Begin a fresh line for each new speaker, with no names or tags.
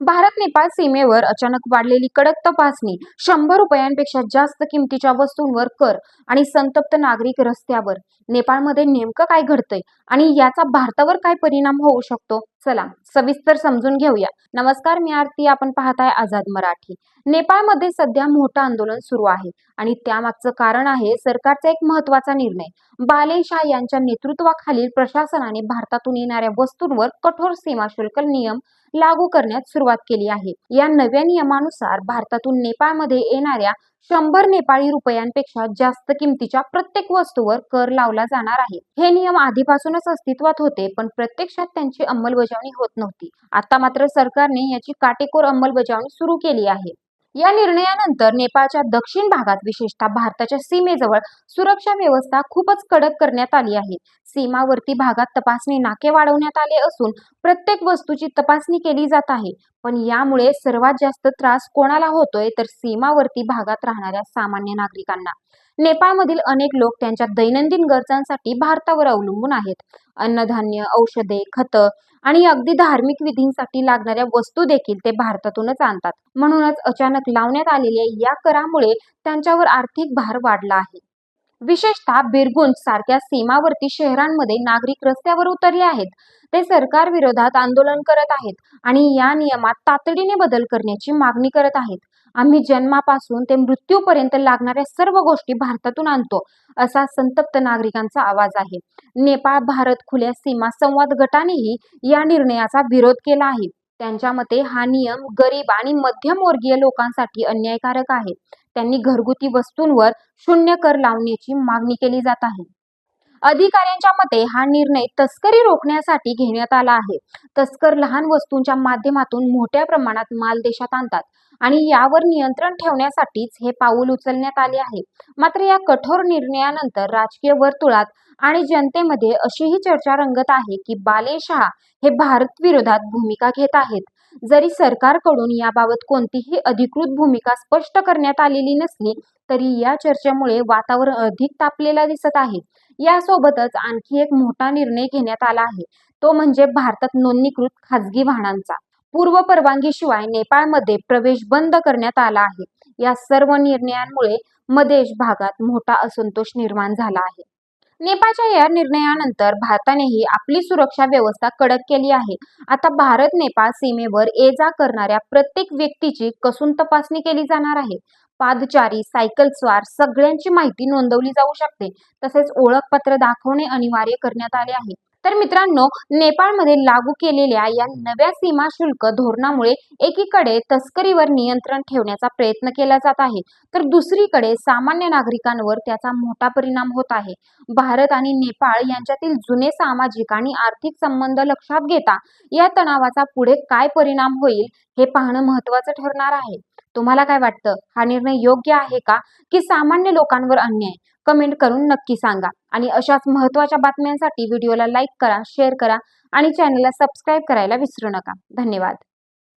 भारत नेपाळ सीमेवर अचानक वाढलेली कडक तपासणी, 100 रुपयांपेक्षा जास्त किमतीच्या वस्तूंवर कर आणि संतप्त नागरिक रस्त्यावर. नेपाळमध्ये नेमकं काय घडतंय आणि याचा भारतावर काय परिणाम होऊ शकतो? चला सविस्तर समजून घेऊया. नमस्कार, मी आरती. आपण पाहताय आझाद मराठी. नेपाळमध्ये सध्या मोठं आंदोलन सुरू आहे आणि त्यामागचं कारण आहे सरकारचा एक महत्त्वाचा निर्णय. बाले शाह यांच्या नेतृत्वाखालील प्रशासनाने भारतातून येणाऱ्या वस्तूंवर कठोर सीमाशुल्क नियम लागू करण्यास सुरुवात केली आहे. या नव्या नियमानुसार भारतातून नेपाळमध्ये येणाऱ्या 100 नेपाळी रुपयांपेक्षा जास्त किमतीच्या प्रत्येक वस्तूवर कर लावला जाणार आहे. हे नियम आधीपासूनच अस्तित्वात होते, पण प्रत्यक्षात त्यांची अंमलबजावणी होत नव्हती. आता मात्र सरकारने याची काटेकोर अंमलबजावणी सुरू केली आहे. या निर्णयानंतर नेपाळच्या दक्षिण भागात, विशेषतः भारताच्या सीमेजवळ, सुरक्षा व्यवस्था खूपच कडक करण्यात आली आहे. सीमावर्ती भागात तपासणी नाके वाढवण्यात आले असून प्रत्येक वस्तूची तपासणी केली जात आहे. पण यामुळे सर्वात जास्त त्रास कोणाला होतोय, तर सीमावर्ती भागात राहणाऱ्या सामान्य नागरिकांना. नेपाळमधील अनेक लोक त्यांच्या दैनंदिन गरजांसाठी भारतावर अवलंबून आहेत. अन्नधान्य, औषधे, खतं आणि अगदी धार्मिक विधींसाठी लागणाऱ्या वस्तू देखील ते भारतातूनच आणतात. म्हणूनच अचानक लावण्यात आलेल्या या करामुळे त्यांच्यावर आर्थिक भार वाढला आहे. विशेषतः बिरगुंज सारख्या सीमावर्ती शहरांमध्ये नागरिक रस्त्यावर उतरले आहेत. ते सरकार विरोधात आंदोलन करत आहेत आणि या नियमात तातडीने बदल करण्याची मागणी करत आहेत. आम्ही जन्मापासून ते मृत्यूपर्यंत लागणाऱ्या सर्व गोष्टी भारतातून आणतो, असा संतप्त नागरिकांचा आवाज आहे. नेपाळ भारत खुल्या सीमा संवाद गटानेही या निर्णयाचा विरोध केला आहे. त्यांच्या मते हा नियम गरीब आणि मध्यमवर्गीय लोकांसाठी अन्यायकारक आहे. त्यांनी घरगुती वस्तूंवर शून्य कर लावण्याची मागणी केली जात आहे. अधिकाऱ्यांच्या मते हा निर्णय तस्करी रोखण्यासाठी घेण्यात आला आहे. तस्कर लहान वस्तूंच्या माध्यमातून मोठ्या प्रमाणात माल देशात आणतात आणि यावर नियंत्रण ठेवण्यासाठीच हे पाऊल उचलण्यात आले आहे. मात्र या कठोर निर्णयानंतर राजकीय वर्तुळात आणि जनतेमध्ये अशीही चर्चा रंगत आहे की बाले शाह हे भारत विरोधात भूमिका घेत आहेत. जरी सरकारकडून याबाबत कोणतीही अधिकृत भूमिका स्पष्ट करण्यात आलेली नसली, तरी या चर्चेमुळे वातावरण अधिक तापलेला दिसत आहे. यासोबतच आणखी एक मोठा निर्णय घेण्यात आला आहे, तो म्हणजे भारतात नोंदणीकृत खासगी वाहनांचा पूर्व परवानगीशिवाय नेपाळमध्ये प्रवेश बंद करण्यात आला आहे. या सर्व निर्णयांमुळे मधेश भागात मोठा असंतोष निर्माण झाला आहे. नेपाळच्या या निर्णयानंतर भारतानेही आपली सुरक्षा व्यवस्था कडक केली आहे. आता भारत नेपाळ सीमेवर ये-जा करणाऱ्या प्रत्येक व्यक्तीची कसून तपासणी केली जाणार आहे. पादचारी, सायकल स्वार सगळ्यांची माहिती नोंदवली जाऊ शकते. तसेच ओळखपत्र दाखवणे अनिवार्य करण्यात आले आहे. तर मित्रांनो, नेपाळमध्ये लागू केलेल्या या नव्या सीमा शुल्क धोरणामुळे एकीकडे तस्करीवर नियंत्रण ठेवण्याचा प्रयत्न केला जात आहे, तर दुसरीकडे सामान्य नागरिकांवर त्याचा मोठा परिणाम होत आहे. भारत आणि नेपाळ यांच्यातील जुने सामाजिक आणि आर्थिक संबंध लक्षात घेता या तणावाचा पुढे काय परिणाम होईल हे पाहणं महत्त्वाचं ठरणार आहे. तुम्हाला काय वाटतं? हा निर्णय योग्य आहे का, की सामान्य लोकांवर अन्याय? कमेंट करून नक्की सांगा. आणि अशाच महत्त्वाच्या बातम्यांसाठी व्हिडिओला लाईक करा, शेअर करा आणि चॅनलला सबस्क्राईब करायला विसरू नका. धन्यवाद.